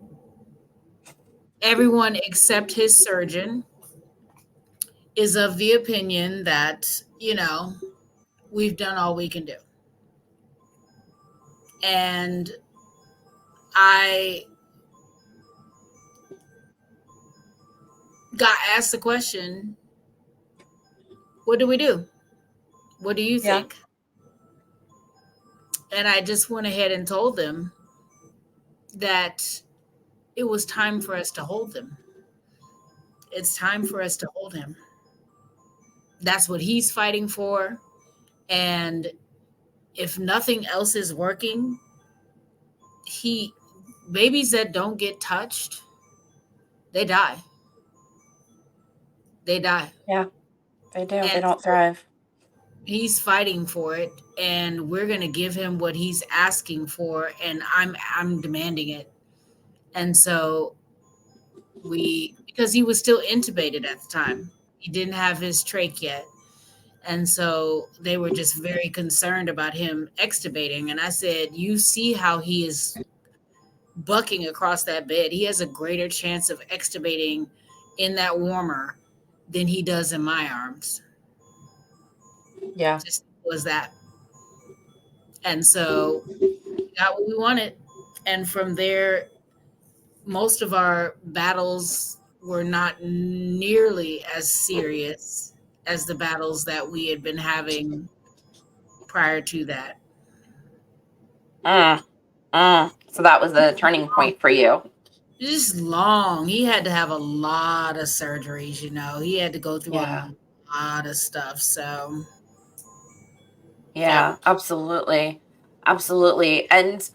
everyone except his surgeon is of the opinion that, we've done all we can do. And I got asked the question, what do we do? What do you yeah, think? And I just went ahead and told them that it was time for us to hold them. It's time for us to hold him. That's what he's fighting for. And if nothing else is working, he babies that don't get touched, they die. They die. yeah, they do. They And don't so thrive. he's fighting for it, and we're going to give him what he's asking for, and I'm demanding it. And so because he was still intubated at the time. He didn't have his trach yet. And so they were just very concerned about him extubating. And I said, you see how he is bucking across that bed. He has a greater chance of extubating in that warmer than he does in my arms. Yeah. Just was that. And so we got what we wanted. And from there, most of our battles were not nearly as serious as the battles that we had been having prior to that. Mm, So that was a turning point for you. Just long. He had to have a lot of surgeries, He had to go through a Yeah. lot of stuff. So that Yeah, absolutely. Absolutely. And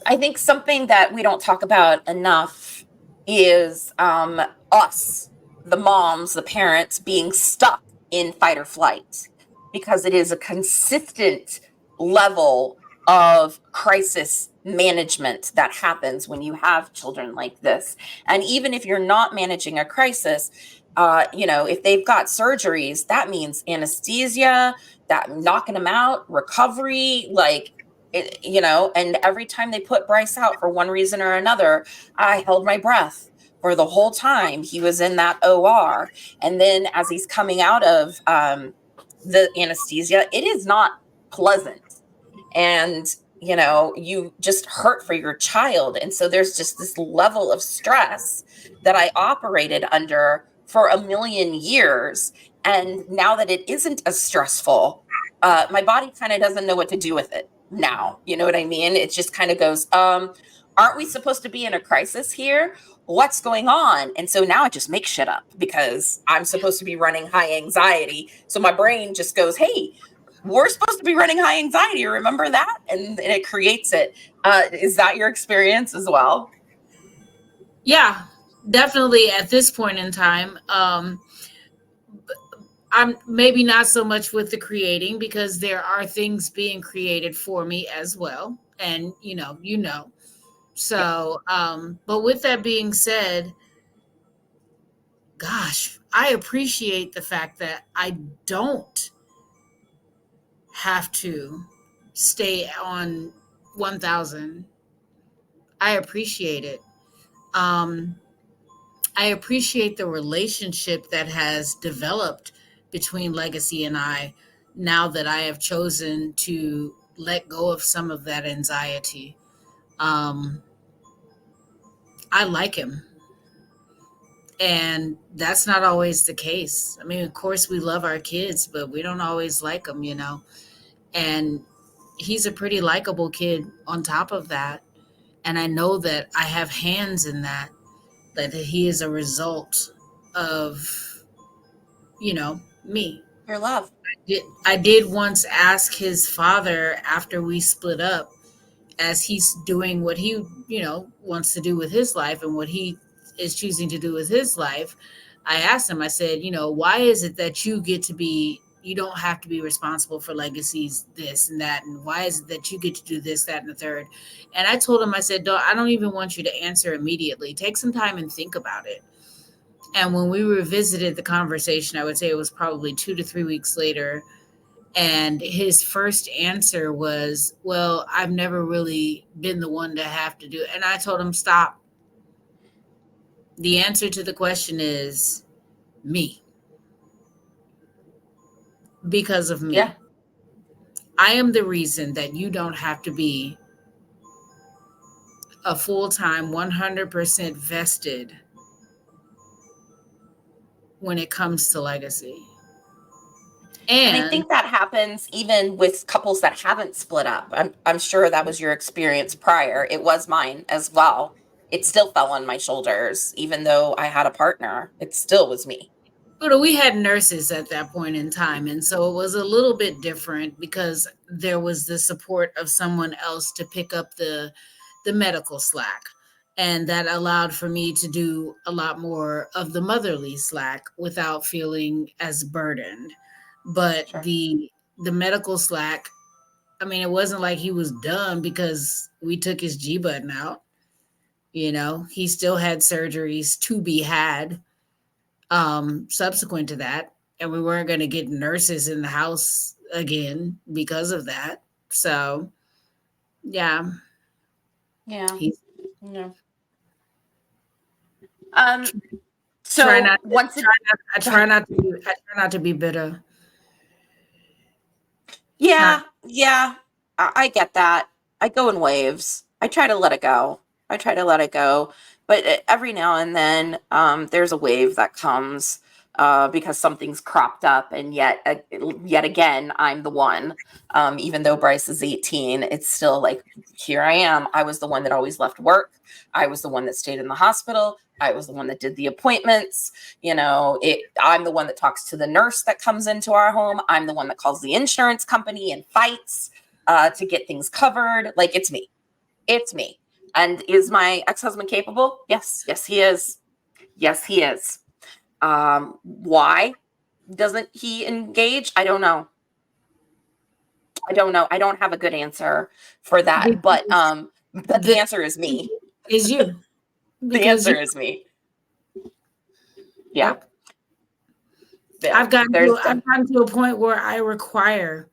I think something that we don't talk about enough is us, the moms, the parents, being stuck in fight or flight because it is a consistent level of crisis management that happens when you have children like this. And even if you're not managing a crisis, if they've got surgeries, that means anesthesia, that knocking them out, recovery, like and every time they put Bryce out for one reason or another, I held my breath for the whole time he was in that OR. And then as he's coming out of the anesthesia, it is not pleasant. And you just hurt for your child. And so there's just this level of stress that I operated under for a million years. And now that it isn't as stressful, my body kind of doesn't know what to do with it now. You know what I mean? It just kind of goes, aren't we supposed to be in a crisis here? What's going on? And so now I just make shit up because I'm supposed to be running high anxiety. So my brain just goes, hey, we're supposed to be running high anxiety. Remember that? And it creates it. Is that your experience as well? yeah, definitely at this point in time. I'm maybe not so much with the creating because there are things being created for me as well. And you know. Yeah. So, but with that being said, gosh, I appreciate the fact that I don't have to stay on 1000. I appreciate it. Um, I appreciate the relationship that has developed between Legacy and I now that I have chosen to let go of some of that anxiety. Um, I like him. And that's not always the case. I mean, of course, we love our kids, but we don't always like them, you know. And he's a pretty likable kid on top of that. And I know that I have hands in that, that he is a result of, me. Your love. I did once ask his father after we split up, as he's doing what he, wants to do with his life and what he is choosing to do with his life. I asked him, I said, why is it that you don't have to be responsible for legacies, this and that? And why is it that you get to do this, that, and the third? And I told him, I said, I don't even want you to answer immediately. Take some time and think about it. And when we revisited the conversation, I would say it was probably 2 to 3 weeks later, and his first answer was, well, I've never really been the one to have to do it. And I told him, stop. The answer to the question is me, because of Yeah. me. I am the reason that you don't have to be a full time, 100% vested when it comes to legacy. And I And think that happens even with couples that haven't split up. I'm sure that was your experience prior. It was mine as well. It still fell on my shoulders, even though I had a partner. It still was me. but we had nurses at that point in time, and so it was a little bit different because there was the support of someone else to pick up the medical slack, and that allowed for me to do a lot more of the motherly slack without feeling as burdened. But Sure. the medical slack, I mean, it wasn't like he was done because we took his G button out. He still had surgeries to be had subsequent to that, and we weren't going to get nurses in the house again because of that. So yeah, Yeah. he's Yeah. Um, try so not to, once it, try not I go try ahead. not to be, I try not to be bitter. Not Yeah, yeah, I get that. I go in waves. I try to let it go. I try to let it go. But every now and then, there's a wave that comes because something's cropped up, and yet again, I'm the one. Even though Bryce is 18, it's still like, here I am. I was the one that always left work. I was the one that stayed in the hospital. I was the one that did the appointments. I'm the one that talks to the nurse that comes into our home. I'm the one that calls the insurance company and fights to get things covered. Like, it's me. And is my ex-husband capable? Yes, he is. Yes, he is. Why doesn't he engage? I don't know. I don't have a good answer for that, because but the the answer is me. is you The because answer you is me. Yeah. yep. Yeah. I've gotten to a point where I require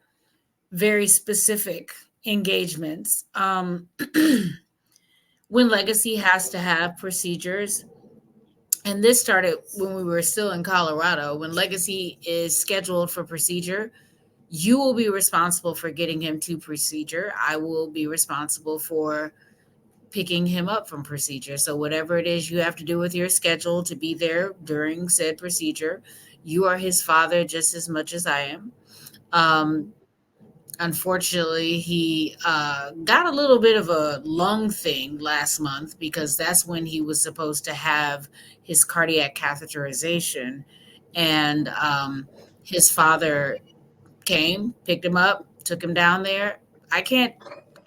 very specific engagements. When legacy has to have procedures, and this started when we were still in Colorado. When legacy is scheduled for procedure, you will be responsible for getting him to procedure. I will be responsible for picking him up from procedure. So whatever it is you have to do with your schedule to be there during said procedure, you are his father just as much as I am. Um, Unfortunately, he got a little bit of a lung thing last month because that's when he was supposed to have his cardiac catheterization. And his father came, picked him up, took him down there. I can't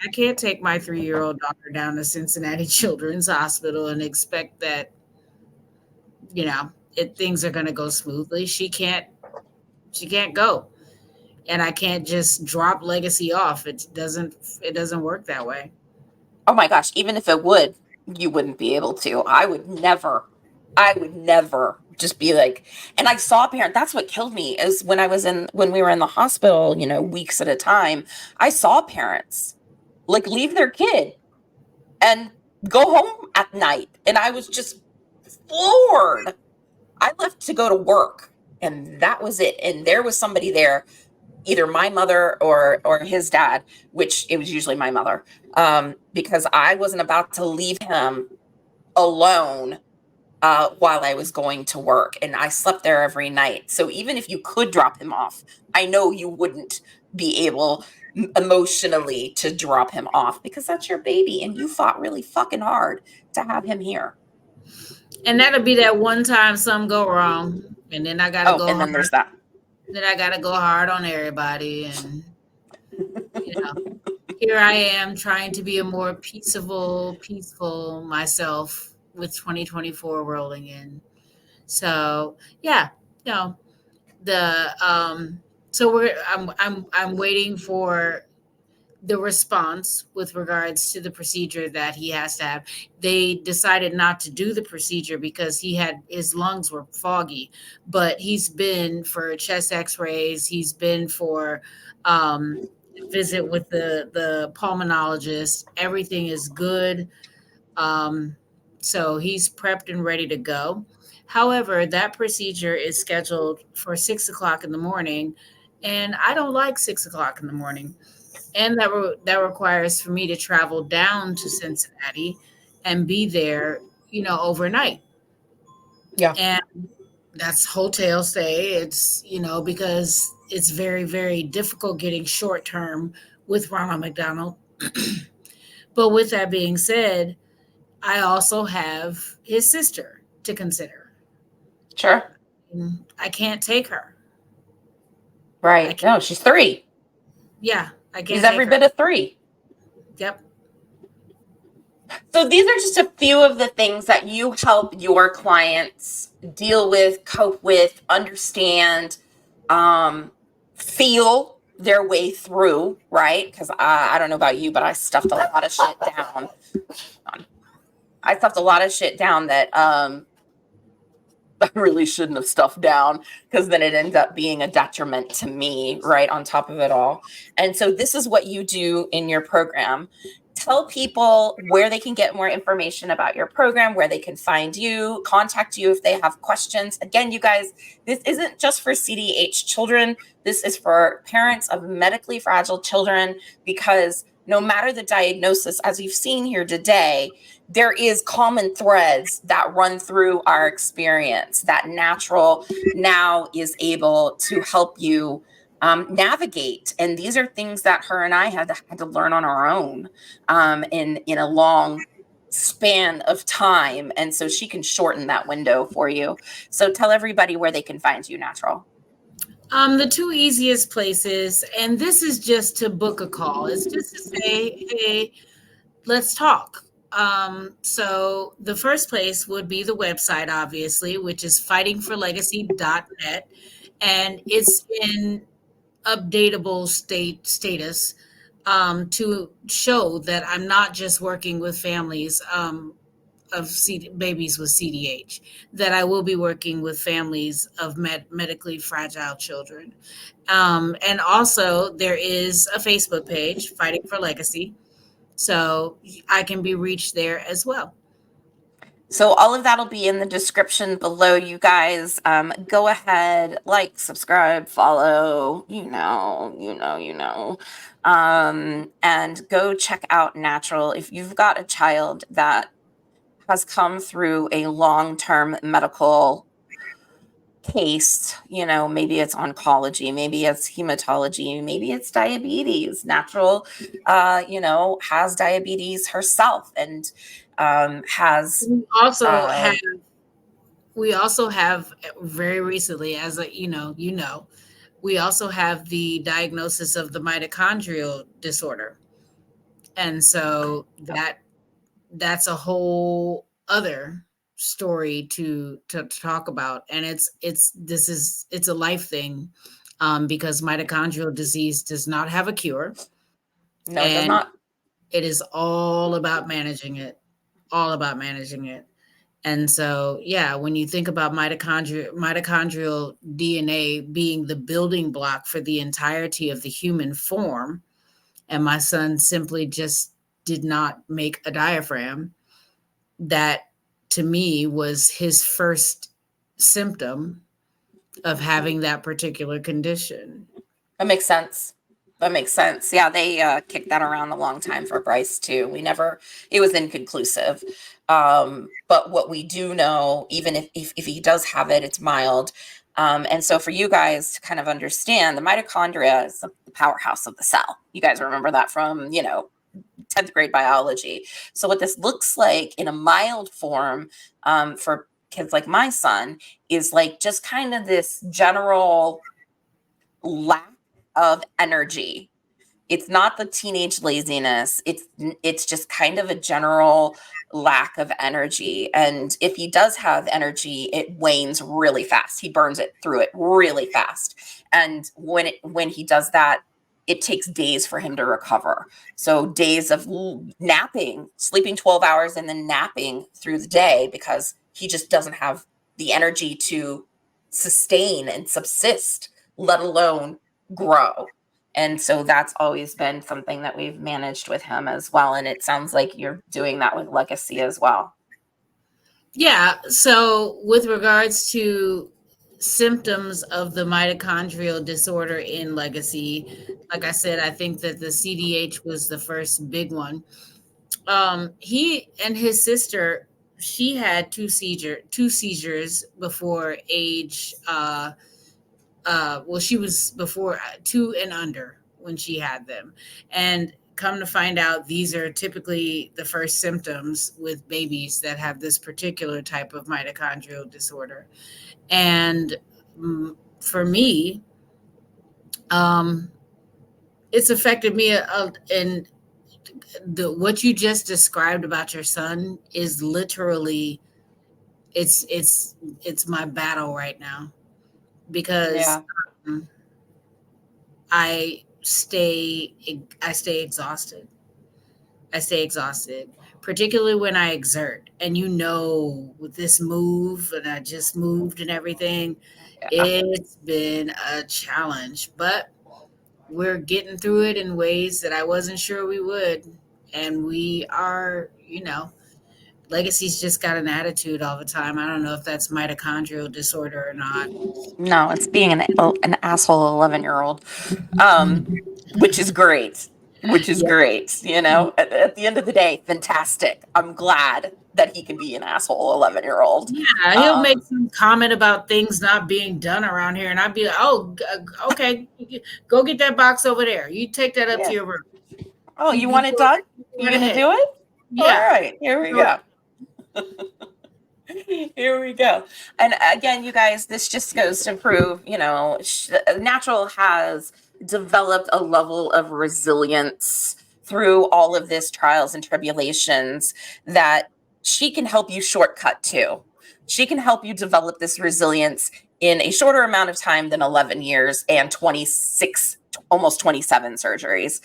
I can't take my 3-year-old daughter down to Cincinnati Children's Hospital and expect that, things are going to go smoothly. She can't go. And I can't just drop legacy off. It doesn't work that way. Oh my gosh, even if it would, you wouldn't be able to. I would never just be like, and I saw a parent, that's what killed me is when we were in the hospital, weeks at a time, I saw parents like leave their kid and go home at night. And I was just floored. I left to go to work and that was it. And there was somebody there, either my mother or his dad, which it was usually my mother, because I wasn't about to leave him alone while I was going to work, and I slept there every night. So even if you could drop him off, I know you wouldn't be able emotionally to drop him off because that's your baby and you fought really fucking hard to have him here. And that'll be that one time something go wrong, and then I gotta Oh, go and hard. then there's that. Then I gotta go hard on everybody, and you know, here I am trying to be a more peaceful myself with 2024 rolling in. So yeah, you know, the so I'm waiting for the response with regards to the procedure that he has to have. They decided not to do the procedure because his lungs were foggy, but he's been for chest x-rays, he's been for um visit with the pulmonologist. Everything is good. Um so he's prepped and ready to go. However, that procedure is scheduled for 6 o'clock in the morning, and I don't like 6 o'clock in the morning, and that requires for me to travel down to Cincinnati and be there, overnight. Yeah. And that's hotel stay. It's, because it's very, very difficult getting short term with Ronald McDonald. But with that being said, I also have his sister to consider. Sure. I can't take her. I Right. can't, No, she's 3. yeah, I She's can't take every her. bit of 3. Yep. So these are just a few of the things that you help your clients deal with, cope with, understand, feel their way through, right? Because I don't know about you, but I stuffed a lot of shit down. I stuffed a lot of shit down that I really shouldn't have stuffed down, because then it ends up being a detriment to me, right, on top of it all. And so this is what you do in your program. Tell people where they can get more information about your program, where they can find you, contact you if they have questions. Again, you guys, this isn't just for CDH children. This is for parents of medically fragile children, because no matter the diagnosis, as you've seen here today, there is common threads that run through our experience that Natural now is able to help you navigate. And these are things that her and I had to learn on our own in a long span of time. And so she can shorten that window for you. So tell everybody where they can find you, Natural. The two easiest places, and this is just to book a call, is just to say, hey, let's talk. So the first place would be the website, obviously, which is fightingforlegacy.net. And it's in updatable status, to show that I'm not just working with families of babies with CDH, that I will be working with families of medically fragile children. And also, there is a Facebook page, Fighting for Legacy. So I can be reached there as well. So all of that'll be in the description below, you guys. Go ahead, like, subscribe, follow, and go check out Natural. If you've got a child that has come through a long-term medical case, maybe it's oncology, maybe it's hematology, maybe it's diabetes. Natural, has diabetes herself, and has We also uh, have we also have very recently, as we also have the diagnosis of the mitochondrial disorder, and so that's a whole other story to talk about. And it's a life thing, because mitochondrial disease does not have a cure, no, it does and not. it is all about managing it, all about managing it. And so, yeah, when you think about mitochondrial DNA being the building block for the entirety of the human form, and my son simply just did not make a diaphragm, that to me was his first symptom of having that particular condition. That makes sense. That makes sense. Yeah, they kicked that around a long time for Bryce too. It was inconclusive. But what we do know, even if he does have it, it's mild. And so for you guys to kind of understand, the mitochondria is the powerhouse of the cell. You guys remember that from, 10th grade biology. So what this looks like in a mild form for kids like my son is like just kind of this general lack of energy. It's not the teenage laziness. It's just kind of a general lack of energy. And if he does have energy, it wanes really fast. He burns it through it really fast. And when he does that, it takes days for him to recover. So days of napping, sleeping 12 hours and then napping through the day because he just doesn't have the energy to sustain and subsist, let alone grow. And so that's always been something that we've managed with him as well. And it sounds like you're doing that with Legacy as well. Yeah. So, with regards to symptoms of the mitochondrial disorder in Legacy, like I said, I think that the CDH was the first big one. He and his sister, she had two seizures before age. Well, she was before 2 and under when she had them, and come to find out, these are typically the first symptoms with babies that have this particular type of mitochondrial disorder. And for me, um, it's affected me. And what you just described about your son is literally it's my battle right now because Yeah. um, I stay I stay exhausted. I stay exhausted, particularly when I exert. And with this move, and I just moved and everything, Yeah. it's been a challenge, but we're getting through it in ways that I wasn't sure we would. And we are, Legacy's just got an attitude all the time. I don't know if that's mitochondrial disorder or not. No, it's being an asshole 11-year-old, um, which is great. Which is Yeah. great. At the end of the day, fantastic. I'm glad that he can be an asshole 11-year-old. Yeah, he'll make some comment about things not being done around here, and I'd be like, "Oh, okay, go get that box over there. You take that up to Yeah. your room. Oh, You, you you want it go done? right You gonna ahead." do it? All Yeah, right, here we go go. Here we go. And again, you guys, this just goes to prove, Natural has developed a level of resilience through all of this trials and tribulations that she can help you shortcut to. She can help you develop this resilience in a shorter amount of time than 11 years and 26, almost 27 surgeries.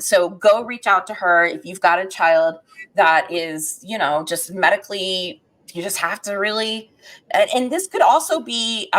So go reach out to her if you've got a child that is, just medically, you just have to really, and this could also be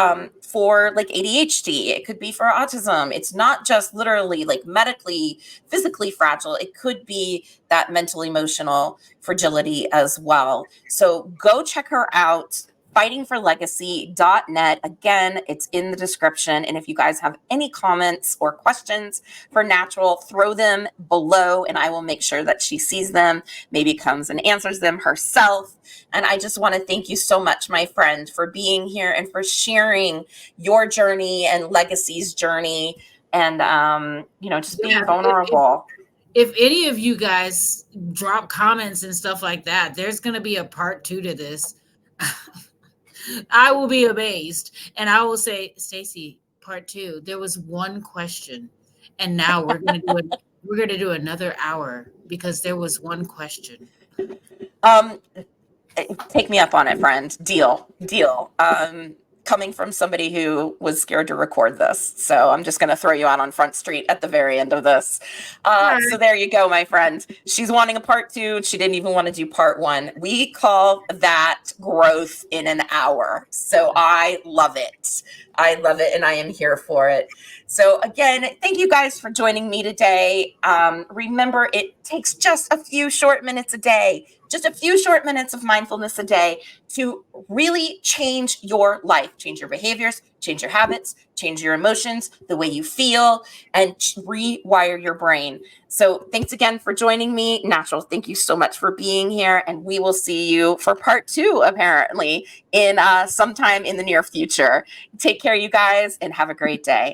for like ADHD. It could be for autism. It's not just literally like medically, physically fragile. It could be that mental, emotional fragility as well. So go check her out. Fightingforlegacy.net. Again, it's in the description. And if you guys have any comments or questions for Natural, throw them below and I will make sure that she sees them, maybe comes and answers them herself. And I just want to thank you so much, my friend, for being here and for sharing your journey and Legacy's journey and, just being yeah. vulnerable. If any of you guys drop comments and stuff like that, there's going to be a part 2 to this. I will be amazed, and I will say, Stacy, part 2. There was one question, and now we're going to do another hour because there was one question. Um, Take me up on it, friend. Deal. Coming from somebody who was scared to record this. So I'm just going to throw you out on Front Street at the very end of this. So there you go, my friend. She's wanting a part 2. She didn't even want to do part 1. We call that growth in an hour. So I love it. I love it, and I am here for it. So again, thank you guys for joining me today. Remember, it takes just a few short minutes a day just a few short minutes of mindfulness a day to really change your life, change your behaviors, change your habits, change your emotions, the way you feel, and rewire your brain. So thanks again for joining me. Natural, thank you so much for being here. And we will see you for part 2, apparently, in sometime in the near future. Take care, you guys, and have a great day.